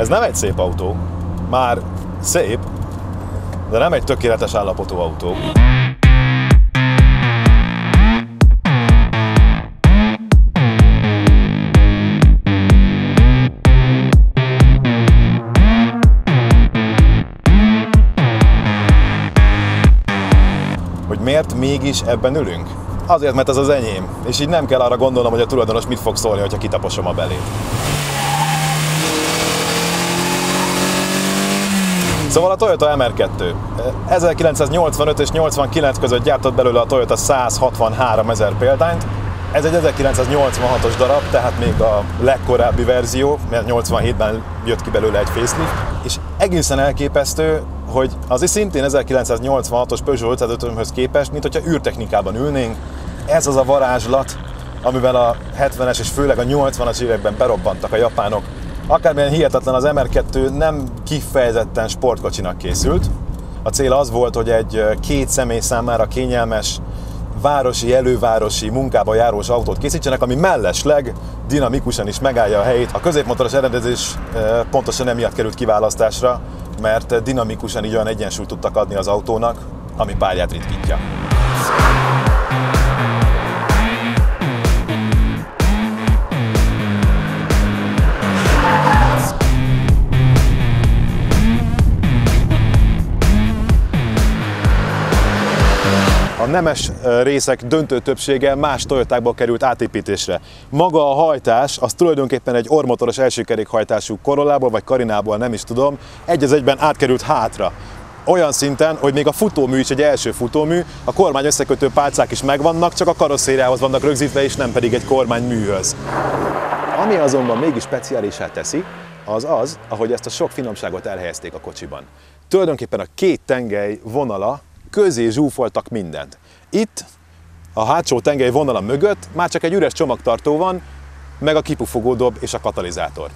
Ez nem egy szép autó, már szép, de nem egy tökéletes állapotú autó. Hogy miért mégis ebben ülünk? Azért, mert ez az enyém, és így nem kell arra gondolnom, hogy a tulajdonos mit fog szólni, hogyha kitaposom a belét. Szóval a Toyota MR2. 1985 és 89 között gyártott belőle a Toyota 163 000 példányt. Ez egy 1986-os darab, tehát még a legkorábbi verzió, mert 87-ben jött ki belőle egy facelift. És egészen elképesztő, hogy az szintén 1986-os Peugeot 505-höz képest, mint hogyha űrtechnikában ülnénk. Ez az a varázslat, amivel a 70-es és főleg a 80-as években berobbantak a japánok. Akármilyen hihetetlen, az MR2 nem kifejezetten sportkocsinak készült. A cél az volt, hogy egy két személy számára kényelmes, városi, elővárosi, munkába járós autót készítsenek, ami mellesleg dinamikusan is megállja a helyét. A középmotoros elrendezés pontosan emiatt került kiválasztásra, mert dinamikusan így olyan egyensúlyt tudtak adni az autónak, ami párját ritkítja. A nemes részek döntő többsége más Toyotákból került átépítésre. Maga a hajtás, az tulajdonképpen egy orrmotoros elsőkerékhajtású Corollából vagy Carinából, nem is tudom, egy az egyben átkerült hátra. Olyan szinten, hogy még a futómű is egy első futómű, a kormány összekötő pálcák is megvannak, csak a karosszériához vannak rögzítve, és nem pedig egy kormányműhöz. Ami azonban mégis speciálissá teszi, az, ahogy ezt a sok finomságot elhelyezték a kocsiban. Tulajdonképpen a két tengely vonala közé zsúfoltak mindent. Itt a hátsó tengely vonala mögött már csak egy üres csomagtartó van, meg a kipufogódob és a katalizátor.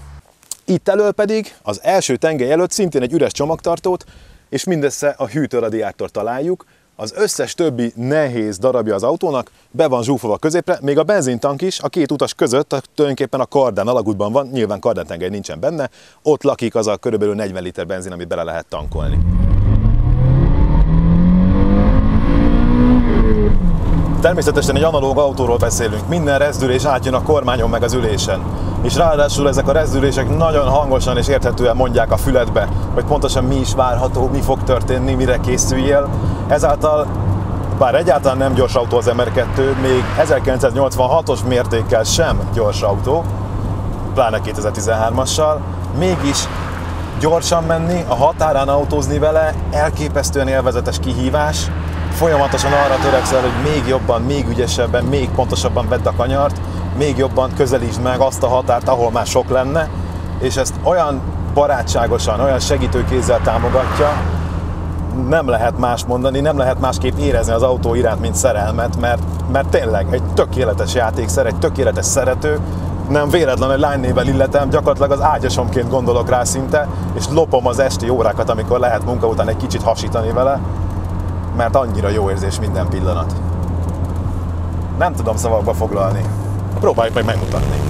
Itt elől pedig az első tengely előtt szintén egy üres csomagtartót, és mindössze a hűtőradiátort találjuk. Az összes többi nehéz darabja az autónak be van zsúfolva középre, még a benzintank is a két utas között tulajdonképpen a kardán alagútban van, nyilván kardántengely nincsen benne, ott lakik az a körülbelül 40 liter benzin, amit bele lehet tankolni. Természetesen egy analóg autóról beszélünk, minden rezdülés átjön a kormányon meg az ülésen. És ráadásul ezek a rezdülések nagyon hangosan és érthetően mondják a füledbe, hogy pontosan mi is várható, mi fog történni, mire készüljél. Ezáltal, bár egyáltalán nem gyors autó az MR2, még 1986-os mértékkel sem gyors autó, pláne 2013-assal, mégis gyorsan menni, a határán autózni vele elképesztően élvezetes kihívás. Folyamatosan arra törekszel, hogy még jobban, még ügyesebben, még pontosabban vedd a kanyart, még jobban közelítsd meg azt a határt, ahol már sok lenne, és ezt olyan barátságosan, olyan segítőkézzel támogatja, nem lehet más mondani, nem lehet másképp érezni az autó iránt, mint szerelmet, mert tényleg egy tökéletes játékszer, egy tökéletes szerető, nem véletlen, hogy lánynével illetem, gyakorlatilag az ágyasomként gondolok rá szinte, és lopom az esti órákat, amikor lehet munka után egy kicsit hasítani vele, mert annyira jó érzés minden pillanat. Nem tudom szavakba foglalni. Próbáljuk meg megmutatni.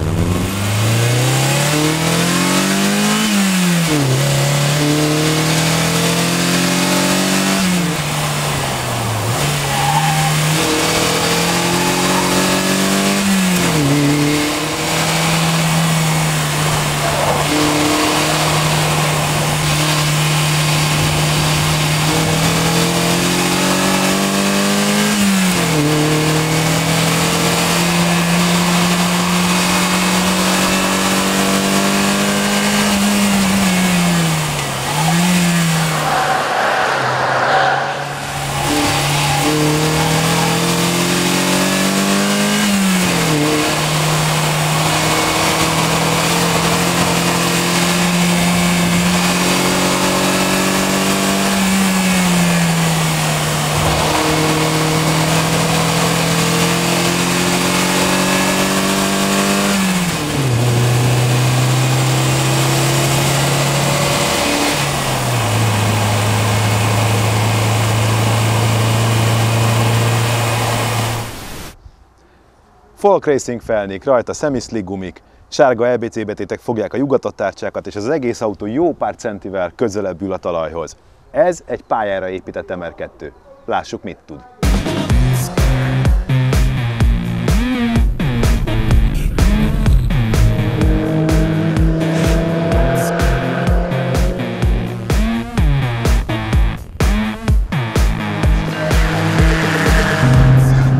Folk Racing felnék, rajta semi-slick gumik, Sárga EBC betétek fogják a lyugatott tárcsákat, és az egész autó jó pár centivel közelebb ül a talajhoz. Ez egy pályára épített MR2. Lássuk, mit tud.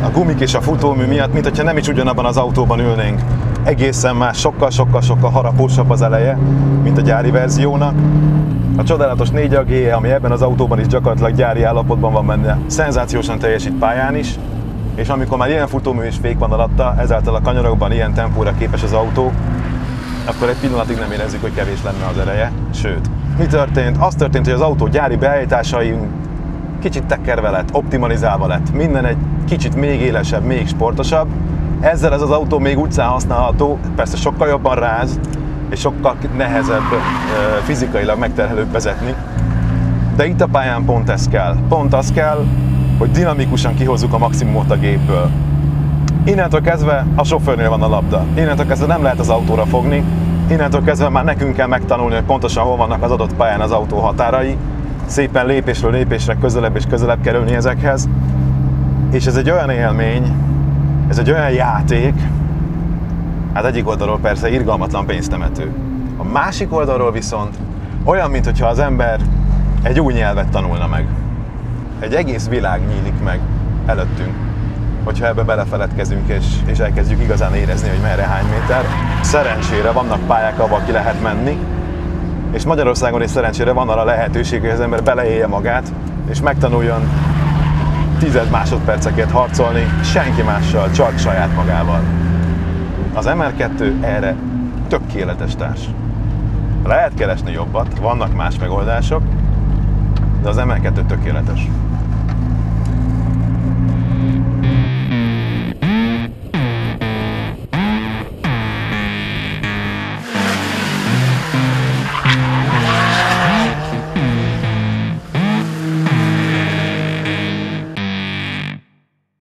A gumik és a futómű miatt, mint hogyha nem is ugyanabban az autóban ülnénk. Egészen más, sokkal harapósabb az eleje, mint a gyári verziónak. A csodálatos 4 GE, ami ebben az autóban is gyakorlatilag gyári állapotban van benne, szenzációsan teljesít pályán is, és amikor már ilyen futómű és fék van alatta, ezáltal a kanyarokban ilyen tempóra képes az autó, akkor egy pillanatig nem érezzük, hogy kevés lenne az ereje. Sőt, mi történt? Az történt, hogy az autó gyári beállításai kicsit tekerve lett, optimalizálva lett. Minden egy kicsit még élesebb, még sportosabb. Ezzel ez az autó még utcán használható, persze sokkal jobban ráz, és sokkal nehezebb fizikailag megterhelőbb vezetni. De itt a pályán pont ez kell. Pont az kell, hogy dinamikusan kihozzuk a maximumot a gépből. Innentől kezdve a sofőrnél van a labda. Innentől kezdve nem lehet az autóra fogni. Innentől kezdve már nekünk kell megtanulni, hogy pontosan hol vannak az adott pályán az autó határai. Szépen lépésről lépésre közelebb és közelebb kerülni ezekhez. És ez egy olyan élmény, ez egy olyan játék, hát egyik oldalról persze irgalmatlan pénztemető. A másik oldalról viszont olyan, mintha az ember egy új nyelvet tanulna meg. Egy egész világ nyílik meg előttünk, hogyha ebbe belefeledkezünk és elkezdjük igazán érezni, hogy merre hány méter. Szerencsére vannak pályák, ahol ki lehet menni, és Magyarországon is szerencsére van arra lehetőség, hogy az ember beleélje magát, és megtanuljon 10 másodpercekért harcolni senki mással, csak saját magával. Az MR2 erre tökéletes társ. Lehet keresni jobbat, vannak más megoldások, de az MR2 tökéletes.